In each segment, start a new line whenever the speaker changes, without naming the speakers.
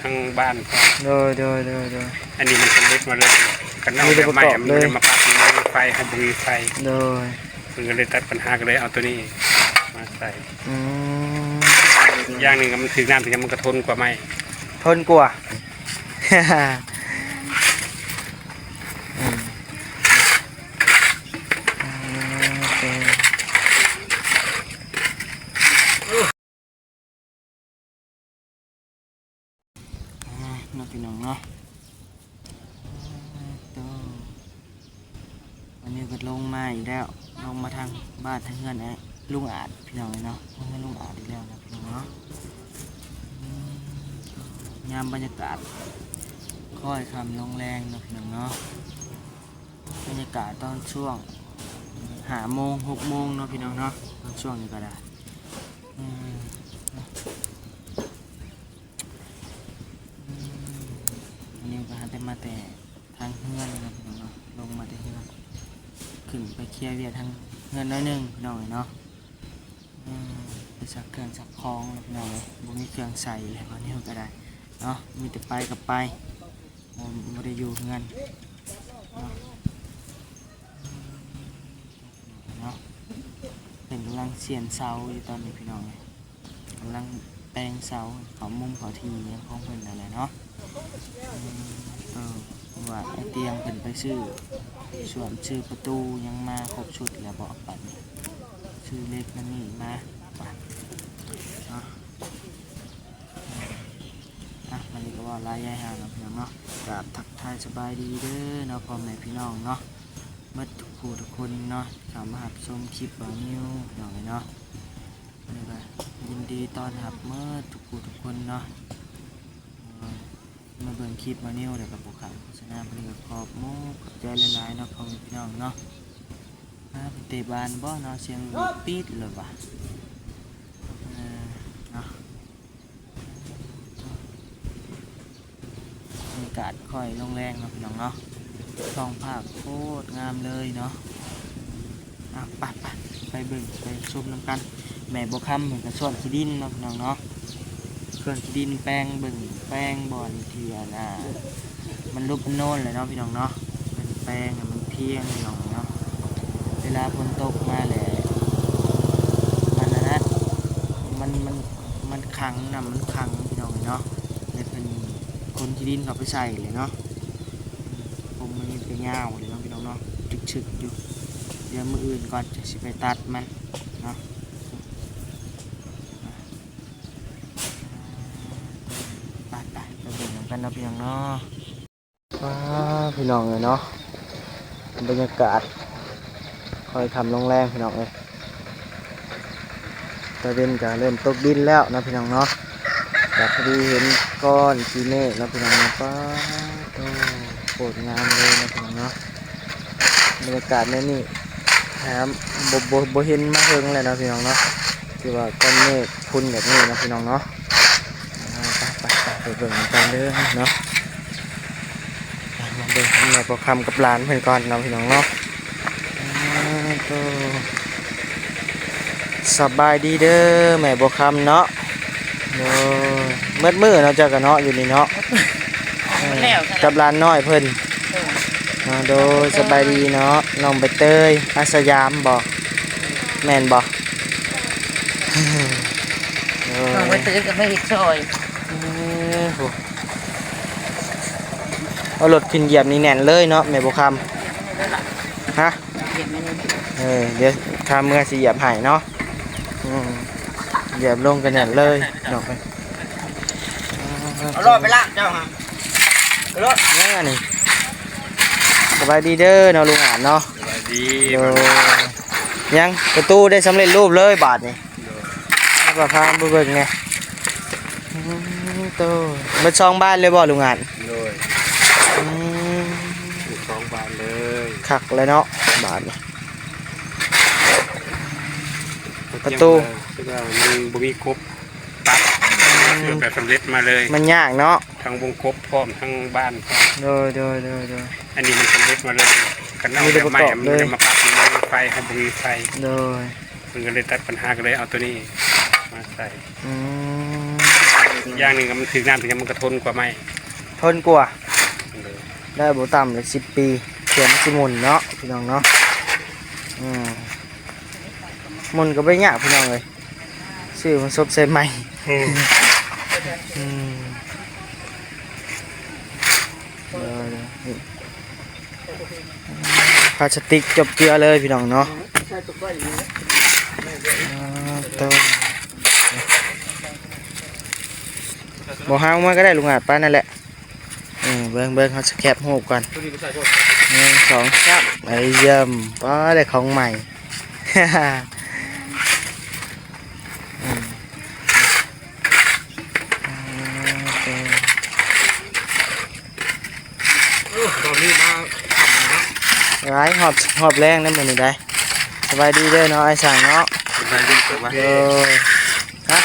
ทั้งบ้าน
โดย
อันนี้มันสำเร็จมาเลยกันเอาแบบใหม่มันเลยมาปรับมีไฟให้บุมีไฟ
โดย
มันก็เลยตัดปัญหากันเลยเอาตัวนี้มาใส่
อืม
อย่างหนึ่งมันถึงน้ำถึงมันกระทนกว่าไหม
ทนกว่าน้องพี่น้องเนาะวันนี้ก็ลงมาอีกแล้วลงมาทางบ้านทางเงินไอ้ลุงอาจพี่น้องเลยเนาะเงินลุงอาจอีกแล้วนะพี่น้องเนาะยามบรรยากาศค่อยคำลงแรงนะพี่น้องเนาะบรรยากาศตอนช่วง5 โมง 6 โมงเนาะพี่น้องเนาะตอนช่วงนี้ก็ได้อันนี้ก็หาแต่มาแต่ทางเงินนะพี่น้องเนาะลงมาแต่เงินขึ้นไปเคลียร์เวียทางเงินน้อยหนึ่งพี่น้องเนาะไปสักเครื่องสักคล้องนะพี่น้องเลยบ่มีเครื่องใส่เลยวันนี้ก็ได้เนาะมีแต่ไปกับไปไม่ได้อยู่เงินเนาะเป็นกำลังเสียนเสาอยู่ตอนนี้พี่น้องเลยกำลังแปลงเสาเขามุมเขาทียังคงเป็นอะไรเนาะว่าไอเตียงเป็นไปซื้อส่วนชื่อประตูยังมาครบชุดแล้วบอกปัดชื่อเล็กนั่นนี่มาปัดเนาะมันนี่ก็ว่าลายใหญ่ห่างนะพี่น้องเนาะกราบทักทายสบายดีเด้อเนาะพ่อแม่พี่น้องเนาะเมื่อทุกผู้ทุกคนเนาะสามารถชมคลิปบ่าวนิวพี่น้องเลยเนาะนี่ก็ยินดีต้อนรับเมื่อทุกผู้ทุกคนเนาะมาเบิ่งคลิปบ่าวนิวเดี๋ยวกับผู้ขับโฆษณาผลิตขอบมุกขอบใจหลายๆเนาะพ่อแม่พี่น้องเนาะเป็นเตะบานบ่เนาะเสียงปี๊ดเลยว่ะเนาะอากาศค่อยลงแรงเนาะพี่น้องเนาะท้องภาคโคตรงามเลยเนาะไปเบิ่งไปชมน้ำกันแม่บกคำเหมือนกับส่วนขี้ดินเนาะพี่น้องเนาะส่วนขี้ดินแป้งเบิ่งแป้งบอลเทียนมันรูปมันโน่นเลยเนาะพี่น้องเนาะเป็นแป้งมันเพียงพี่น้องเนาะเวลาฝนตกมาแหละมันขังนะมันขังพี่น้องเนาะเลยเป็นคนขี้ดินเขาไปใส่เลยเนาะผมมันเป็นเงาเลยเนาะพี่น้องเนาะฉึกอยู่เดี๋ยวมืออื่นก่อนจะไปตัดมันเนาะไปเบิ่งกันเนาะพี่น้องเนาะพี่น้องเลยเนาะบรรยากาศค่อยทำลงแรงพี่น้องเลยตะเวนจะเริ่มตกดินแล้วนะพี่น้องเนาะจากพอดีเห็นก้อนขี้เมฆนะพี่น้องเนาะโคตรงามเลยนะพี่น้องเนาะบรรยากาศนี่ครับโบเห็นมาเฮิงเลยนะพี่น้องเนาะที่ว่าก้อนเมฆพุ่นแบบนี้นะพี่น้องเนาะไปเบิ่งกันเด้อเนาะมาเบิ่งแม่ประคำกับหลานเพื่อนก่อนนะพี่น้องเนาะสบายดีเด้อแม่ประคำเนาะมืดเนาะเจ้ากันเนาะอยู่นี่เนาะกับหลานน้อยเพิ่นโดยสบายดีเนาะน้องใบเตยอาสยามบอกแม่นบอก
น้องใบเตยก็ไม่เห็นซอย
เอารถขึ้นเหยียบนี่แน่นเลยเนาะแม่บุคำฮะเดี๋ยวทำเมื่อสิเหยียบหายเนาะเหยียบลงกันแน่นเลยเนาะ
เอารถไปละเจ้าฮะรถ
นี่ไงนี่สบายดีเด้อเนาะลุงอ่านเนาะ
สบายดี
ยังประตูได้สำเร็จรูปเลยบาทนี่ก็พาไปเบิ่งไงตู้มาช่องบ้านเลยบ่ลุงอ่าน
เลยช่องบ้านเลย
ขักเลยเนาะบาทนี่ประตู
มันบ่มีครบตัดแบบสำเร็จมาเลย
มันยากเนาะ
ทั้งวงครบพร้อมทั้งบ้าน
โดย
อันนี้มันสำเร็จมาเลยกันเอาแบบใหม่มันเลยมาปรับมีไฟให้บุมีไฟ
โดย
มันก็เลยตัดปัญหากันเลยเอาตัวนี้มาใส่ อย่างหนึงมันถึงน้ำถึงมันกระทนกว่าไม้
ทนกว่าได้บ่ต่ำเลย10 ปีเขียนสิหมุนเนาะพี่น้องเนาะหมุนก็บ่ยากพี่น้องเลยชื่อมันซบใส่ไม้พลาสติกจบเกลือเลยพี่น้องเนาะบ่ห้าวมาก็ได้ลุงอาจป้านั่นแหละเบิ่งเขาสแคปรูปก่อน1 2 3ไอ้เยี่ยมป้าได้ของใหม่
ตอนนี้มา
ร้ายหอบแรงนั่นเหมือนนี่ได้สบายดีเด้อเนาะไอ้สั่งเนาะ
สบายดีสบายดี
ฮะ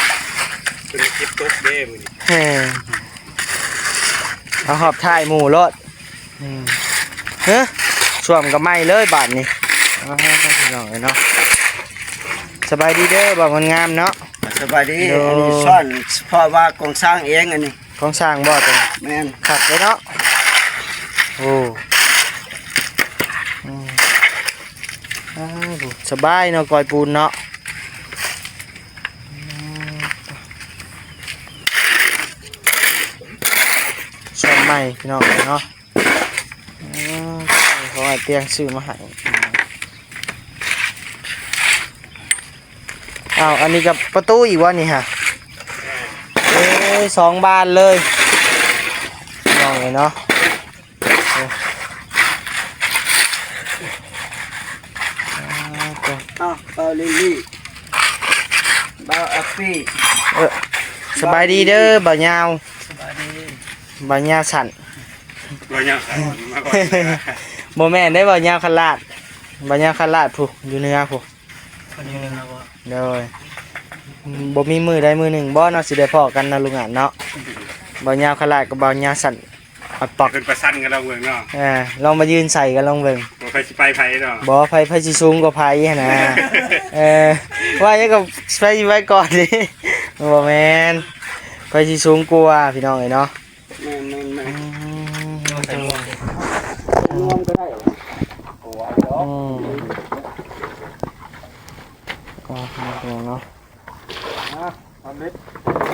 เป็นคลิปตุ๊กเด้มื้อนี้
เอาหอบถ่ายหมู่รถเฮ้ยสวมกับไม้เลยบาดนี่พี่น้องเนาะสบายดีเด้อบ่มันงามเนาะ
สบายดีอันนี้ซ่อนเพราะว่ากองสร้างเองอันนี้
ของสร้างบ่ตัว
แม่น
ขัดเลยเนาะโอ้สบายเนาะกอยปูนเนาะชอบใหม่พี่น้องเนาะเขาให้เตียงซื้อมาให้อันนี้กับประตูอีกวะนี่ฮะ2 บานเลยพี่น้องเลยเนาะ
เบาลิลี่เบาอัฟฟี่
สบายดีเด้อบ่าวยาวบ่าวยาวสั่น
บ่ยาวมาก่อน
บ่แม่นได้บ่าวยาวคันลาดบ่าวยาวคันลาดผู้อยู่เหนือผู้เด้อบ่มีมือใดมือหนึ่งบ่เนาะสิได้พ้อกันนะลุงอ่านเนาะบ่าวยาวคันลาดกับบ่าวยาวสั่นปัดปอก
ขึ้นประชันกันเราเบิ่งเนาะ
ลองมายืนใส่กันลองเบิ่ง
บ่ไปสิไปไผเนาะ
บ่ไผสิสูงกว่าไผหั่นน่ะว่าอย่างกับไผไว้ก่อนดิบ่แม่นไผสิสูงกว่าพี่น้องเอ้ยเนาะ
แม่น
ก็เนาะ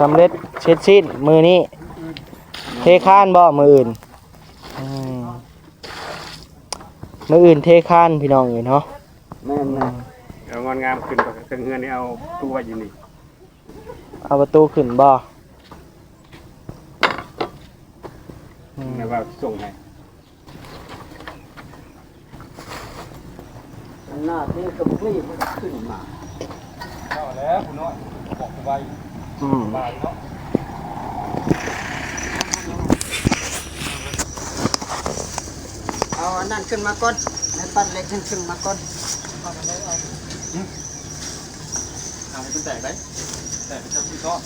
สำเร็จเสร็จสิ้นมือนี้เทคานบ่มืออื่นเทคานพี่น้องเอ้ยเนาะ
แม่น
เอางอนงามขึ้นไปเครื่องเฮือนนี่เอาตู้ไว้อยู่นี่
เอาประตูขึ้นบ่
แม่ว่าส่งให้
หน้าที่กับพี่มันขึ้นมา
เอาแล้วคุณน้อยบอกไว้บาดเนาะ
เอาอันนั้นขึ้นมาก่อนแล้วปั้นเล็กขึ้นมาก่อนเอาไปเลยเอา
ให้มันแตกได้แตกเป็นชั้นที่ก้อน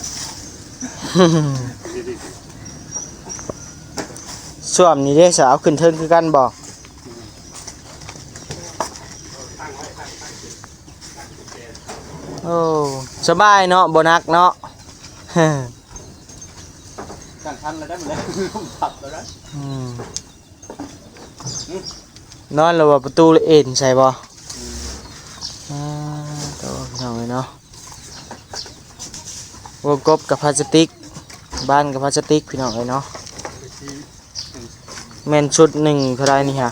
ส่วมนี่ได้สาวขึ้นเทิงคือกันบ่โอ้สบายเนาะบ่นักเนาะ
กันทันแล้วได้หมดแล้วผักแล้วได้
นอนแล้วว่าประตูเอ็นใส่บ่ตัวพี่น้องเลยเนาะวงกบกับพลาสติกบ้านกับพลาสติกพี่น้องเลยเนาะแม่นชุด1เท่าไรนี่ฮะ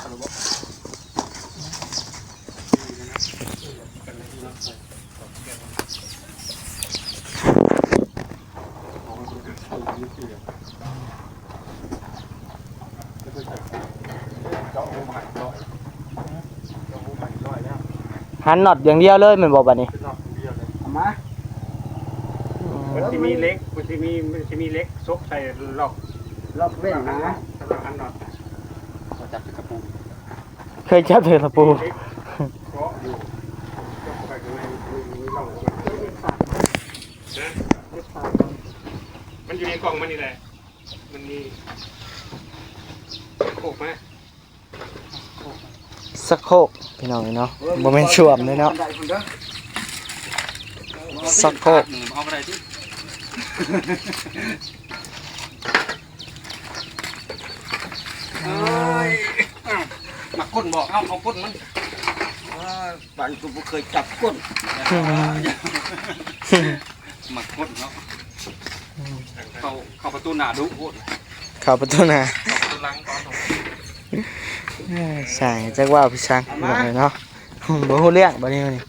หันน็อตอย่างเดียวเลยมันบอกแบบนี้
มา
มันจะมีเล็กมันจะมีเล็กซกใส่ล็อก
เว้นนะ
สำหรับหันน็อตเขาจับตะปู
เคยจับตะปู
มันอยู่ในกล่องมันนี่แหละมันมีโขกไหม
สักโคกพี่น้องเนาะโมเมนต์ช่วมเลยเนาะสักโคก
เอาไปไหนที่
มาก้นบอกเอาก้นมัน
บ้านกูบ่เคยจับก้น
มาก้นเนาะเข้าประตูหน้าดุโคตร
เข้าประตูหน้า
เข้าประตูหลังก่อน
ใช่จักว่าพี่ช้างพี่น้องเนาะบ่ฮู้เรื่องบัดนี้นี่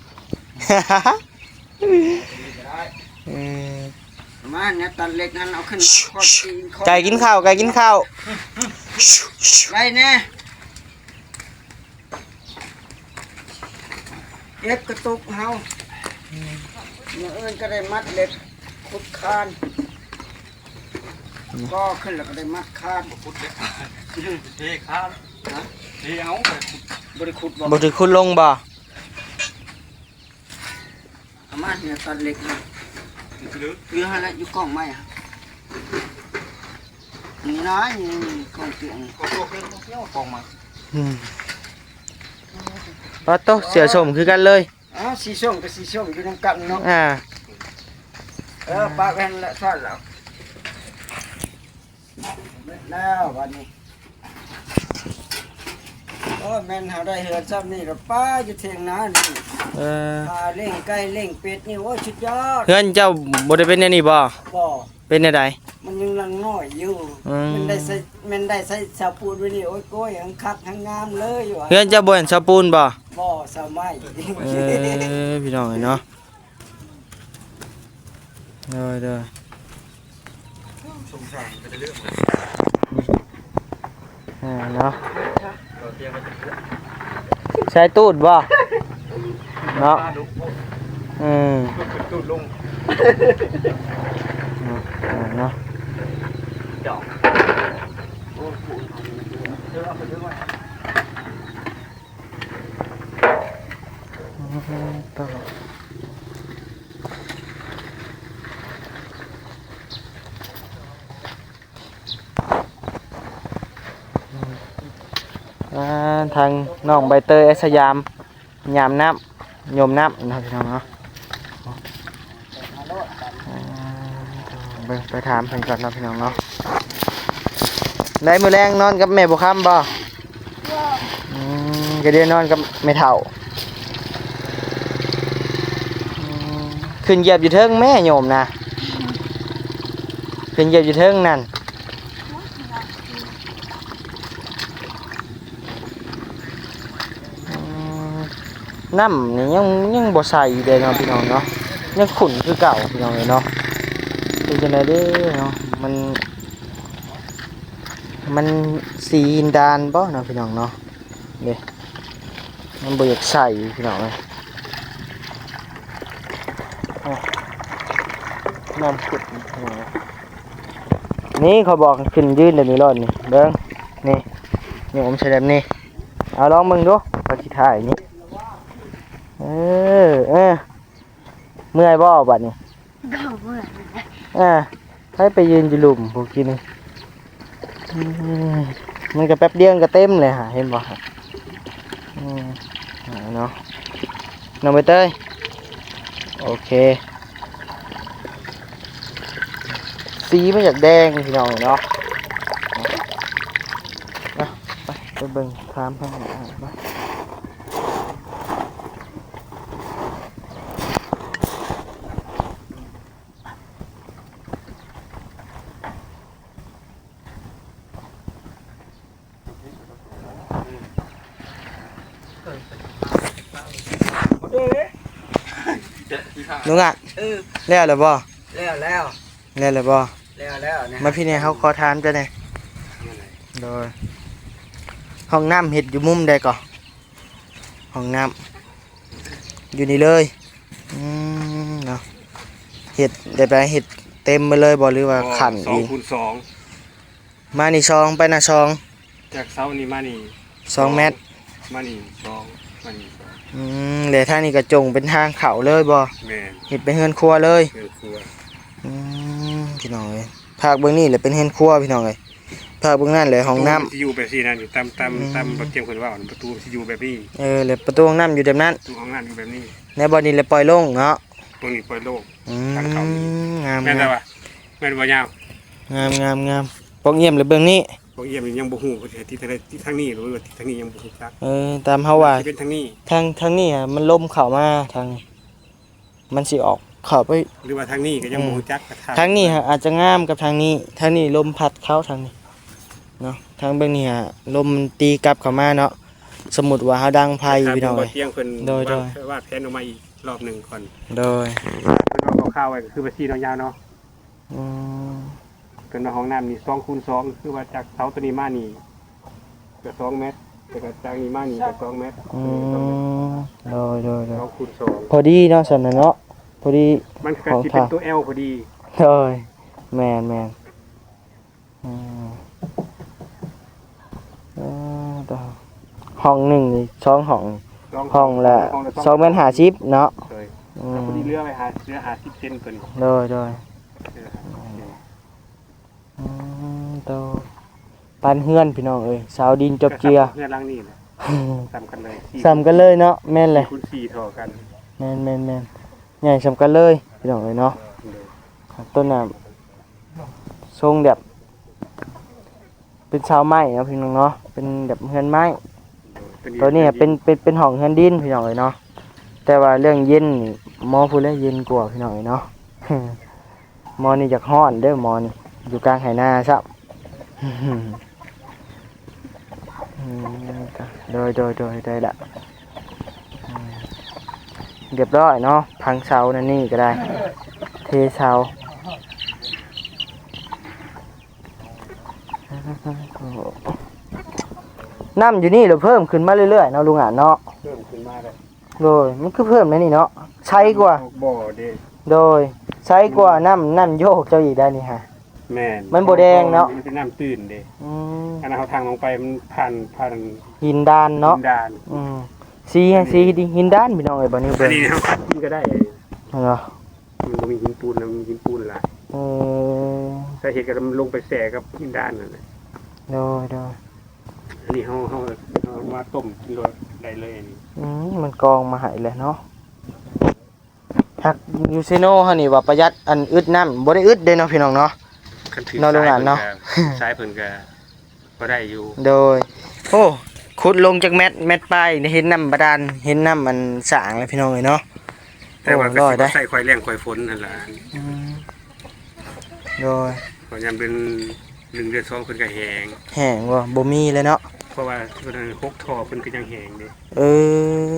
มาเนี่ยตันเล็กนั้นเอาขึ้นมาคอดตีนคอด
ไก่กินข้าวไก่กินข้าว
ไรแน่เล็บกระตุกเฮาเมื่อเอิ้นก็ได้มัดเล็บขุดคานก็ขึ้นแล้วก็ได้มัดคาน
พุทธเฮ้ข้าวนะเฮ้เอา
บริขุด
บ่ถึงคุณลงบ่
อามาเนี่ยตันเล็กนะ
ลึก
อยู่หั่นแหละอยู่กล้องไม้อะนี่นะนี่กล้องเตียง
ก็ตัวเครื่องเที่ยวกองมา
ปะโตเสียสมคือกันเลย
อ้าวสีส้มกับสีส้มอยู่นำกันเนาะ ปากแผ่นละทอดแล้วเม็ดแล้ววันนี้โอ้แม่นเฮาได้เหือนซ้ำนี่ละป้าอยู่เถียงนานี่ปลาเล่งไก่เล่งเป็ดนี่โอ้ยสุดยอด
เพื่อนเจ้าบ่ได้เป็นแนวนี้บ่
บ่
เป็นแนวใด
มันยังลังน้อยอยู่มันได้ใส่สาปูนไว้นี่โอ้ยโก้ยทั้งคักทั้งงามเลยอยู่
เพื่อนเจ้าบ่เห็นสปูนบ่
บ่สมัย
พี่น้องเนาะเด้อ
สงสารไปเรื่อง
เนาะใช้ตูดบ่เนาะ
ตูดลง
เนาะ
ดอก
ทางน้องใบเตยสยามยามน้ำยมน้ำนะพี่น้องเนาะไปถามเพิ่นก่อนนะพี่น้องเนาะได้มื้อแรงนอนกับแม่บ่ค้ำบ่ก็เดี๋ยวนอนกับแม่เฒ่าขึ้นเหยียบอยู่เทิงแม่โยมนะขึ้นเหยียบอยู่เทิงนั่นน้ำนี่ยังบ่ใส่เด้เนาะพี่น้องเนาะยังขุ่นคือเก่าพี่น้องเนาะเป็นจังไดเด้เนาะมันสีดานบ่เนาะพี่น้องเนาะเด้มันบ่อยากใส่พี่น้องเอ้ยน้ำขุ่นพี่น้องนี่เขาบอกขึ้นยืนเดี๋ยวนี้รอดนี่เบิ่งนี่ผมใช้แบบนี้เอาลองมึงดูปฏิถ่ายนี่เมื่อยบ่บัดนี้เมื่อยให้ไปยืนอยู่หลุมพวกกินมันก็แป๊บเดียวก็เต็มเลยฮะเห็นบ่เนาะน้องใบเตยโอเคสีมันอยากแดงพี่น้องเนาะไปเบิ่งถามข้างหลังไปลุงอ่ะแล้วหรือบ่
แล้ว
แล้วหรือบ่
แล้วนะ
มาพี่เนี่ยเขาขอถามจะเนี่ยโดยห้องน้ำเห็ดอยู่มุมใดก่อห้องน้ำอยู่นี่เลยเนาะเห็ดได้ไปเห็ดเต็มไปเลยบ่หรือว่าขันอีก
2คูณ2
มานี่ซองไปนะซอง
จากเสานี่มานี่
2 เมตร
มานี่2มานี่2
เดี๋ยวทางนี้กระจงเป็นทางเขาเลยบ่
แม่น
เห็ดเป็นเฮือนครัวเลย
เฮือนครัว
พี่น้องเลยภาคเบื้องนี้เลยเป็นเฮือนครัวพี่น้องเลยภาคเบื้องนั่นเลยห้องน้ำ
ที่อยู่แบบนี้นั่นอยู่ตามแบบเตรียมคนว่าประตูที่อยู่แบบนี้
เลยประตูห้องน้ำอยู่แบบนั้น
ตู้ห้องน้ำอยู่แบบนี้
ในบ่อนี้เลยปล่อยลงเนาะ
ตรงนี้ปล่อยโล่ง
งาม
แม่นแต่ว่าแม่นบ่ยาว
งามปองเยี่ยมเลยเบื้องนี้
บ่เอี่ยมยังบ่ฮู้ว่าที่ทางนี้หรือว่าที่ทางนี้ยังบ่ฮู้จัก
ตามเฮาว่า
สิเป็นทางนี้
ทางนี้มันลมเข้ามาทางนี้มันสิออกเข้าไป
หรือว่าทางนี้ก็ยังบ่ฮู้จักกระ
ทางนี้ฮะอาจจะงามกับทางนี้ทางนี้ลมพัดเข้าทางนี้เนาะทางเบื้องนี้ฮะลมมันตีกลับเข้ามาเนาะสมมุติว่าเฮาดังไผพี่น้อง
บ่
เอ้ย
เที่ยงเพิ่น
โดย
วาดแผนออกมาอีกรอบหนึงก่อน
โดย
เพิ่นเอาคร่าวๆไว้ก็คือว่า4ยาวๆเนาะ
อืม
เพิ่นว่าห้องน้ำนี่2คูณ2คือว่าจากเสาตัวนี้มานี่ก็2เมตรแต่ก็จากนี้มานี่ก็2เมตร
อืมโดย
2คูณ
พอดีเนาะซั่นน่ะเนาะพอดี
2มันก็สิเป็นตัว L พอดี
โดยแม่นอืมต่อห้องหนึ่งนี่2ห้องห้องละ2.50 เมตรเนาะ
เลย
อื
แล้ว
ม
พอดีเรือไปเรือ50เซนตัวนี้
โดย
เรือ
โตปานเฮือนพี่น้องเอ้ยสาวดินจบเจือ
เงื่อนล่างนี่แหละสำคัญเลย
สำกันเลยเนาะแม่นเลย
คูณ4เท่ากัน
แม่นใหญ่สำกันเลยพี่น้องเอ้ยเนาะต้นน่ะทรงแบบเป็นชาวไม้เนาะพี่น้องเนาะเป็นแบบเฮือนไม้ตัวนี้เป็นห้องเฮือนดินพี่น้องเอ้ยเนาะแต่ว่าเรื่องเย็นนี่หมอพูดแล้วเย็นกว่าพี่น้องเอ้ยเนาะ หมอนี่อยากฮ้อนเด้อหมอนี่อยู่กลางไหนาซะ โดยได้ละเรียบร้อยเนาะพังเสานั่นนี่ก็ได้เทเสาน้ำอยู่นี่เราเพิ่มขึ้นมาเรื่อยๆเนาะลุงอ่ะเนาะ
เพิ่มขึ้นมาเลย
โดยมันคือเพิ่มนะนี่เนาะใช้กว่า
บ่อเด้
โดยใช้กว่าน้ำโยกเจ้าอีกได้นี่ฮะ
แม่น
มันบ่แดงเนาะ
มันเป็นน้ำตื้นเด้
อืม
อันนั้นเขาทางลงไปมันผ่าน
หินด้านเนาะ
ดินดาน
สีดิหินด้านพี่น้องเอ้ยบ่นี่
อั
เบิ่
น
ง
นี้เขาขัดกินก็ได้
เนาะ
มันบ่มีหินปูนนะมันมีหินปูนหลาย
เออ
สาเหตุก็มันลงไปแสกับหินด้านนั่นแหละ
โดย
อันนี้เขามาต้มกินได้เลยอันนี้
มันกองมาใหายเลยเนาะหักยูซิโน่ฮะนี่ว่าประหยัดอันอึดน้ำบ่ได้อึดเด้เนาะพี่น้องเนาะ
คันถือ
เนาะโรงงานเนาะ
สายเพิ่นก็ได้อยู่
โดยโอ้ขุดลงจากแมตป้ายนี่เห็นน้ำบาดาลเห็นน้ำมันสางเลยพี่น้องเอ้ยเนาะ
แต่ว่าก็
โอ้ร้อย
สิ
ได้
บ่ใส่ควายแรงควายฝนนั่นล่ะ
โดย
เพราะยามเป็น1เดือน2เพิ่นก็แห้ง
แห้งว่าบ่มีเลยเนาะ
เพราะว่าเพิ่น6ท่อเพิ่นก็ยังแห้งเด้
เออ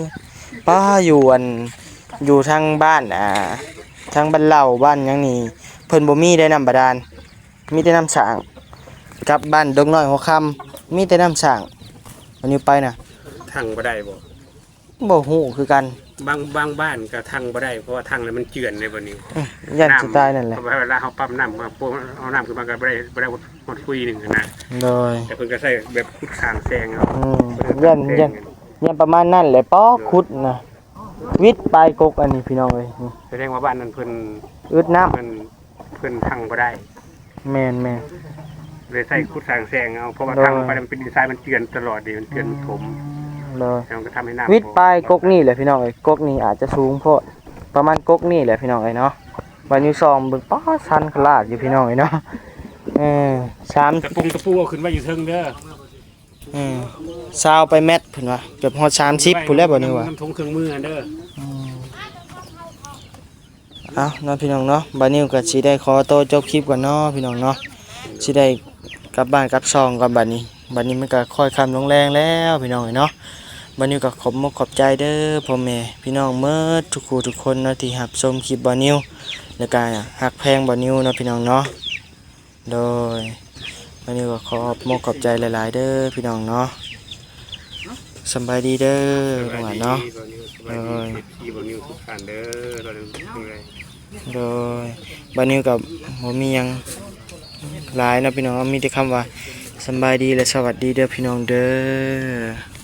ป้าอยู่ทางบ้านทางบ้านเหล่าบ้านหยังนี่เพิ่นบ่มีได้น้ำบาดาลมีแต่น้ำสางกับบ้านดงน้อยหัวค่ำมีแต่น้ำสางอันนี้ไปน่ะ
ทั้งบ่ได้บ่
บ่ฮู้คือกัน
บางบ้านก็ทั้งบ่ได้เพราะว่าทั้งแล้วมันเจือนในบัดนี้
ยันสิตายนั่นแหละ
เพราะว่าเวลาเฮาปั๊มน้ำมาปุ๊บเอาน้ำขึ้นมาก็บ่ได้หมดคุยหนึงนะ
โดย
แต่เพิ่นก็ใส่แบบขุดข้างแซงเอา
ยันประมาณนั่นแหละป้อขุดนะวิทย์ปลายกกอันนี้พี่น้องเอ้ยนี่
แสดงว่าบ้านนั้นเพิ่น
อึดน้
เพิ่นทั้งบ่ได้
ำแม่น
เลยใส่ขุดข้างแซงเอาเพราะว่า
โดย
ทั้งไปมันเป็นดีไซน์มันเจือนตลอดดิมันเจือนถม
โดย
แล้วมันก็ทำให้น้ำ
วิทย์ปลายกกนี่แหละพี่น้องเอ้ยกกนี่อาจจะสูงโพดประมาณกกนี่แหละพี่น้องเอ้ยเนาะวันนี้ซองเบิ่งป้อชันขลาดอยู่พี่น้องเอ้ยเนาะ3
ตะปูเอาขึ้นไว้อยู่เทิงเด้อ
ซาวไปแมตเพิ่นว่าเกือบฮอด30พุ่นแล้วบ่นี่ว่า
น้ำทงเครื่องมืออันเด้อ
เอ้าเนาะพี่น้องเนาะบัดนี้ก็สิได้ขอตัวจบคลิปก่อนเนาะพี่น้องเนาะสิได้กลับบ้านกลับช่องกันบัดนี้มันก็ค่อยค่ำลงแรงแล้วพี่น้องเนาะบัดนี้ก็ขอบใจเด้อพ่อแม่พี่น้องเมิดทุกคู่ทุกคนเนาะที่รับชมคลิปบ่นิวแล้วก็ฮักแพงบ่นิวเนาะพี่น้องเนาะโดยบัดนี้ก็ขอบใจหลายๆเด้อพี่น้องเนาะสำบายดีเด้อทุกท่านเนาะ
ที่บ่นิวทุกท่านเด้อเราเรื่อย
โดยบัดนี้กับบ่มีหยังหลายเนาะพี่น้องมีแต่คำว่าสำบายดีและสวัสดีเด้อพี่น้องเด้อ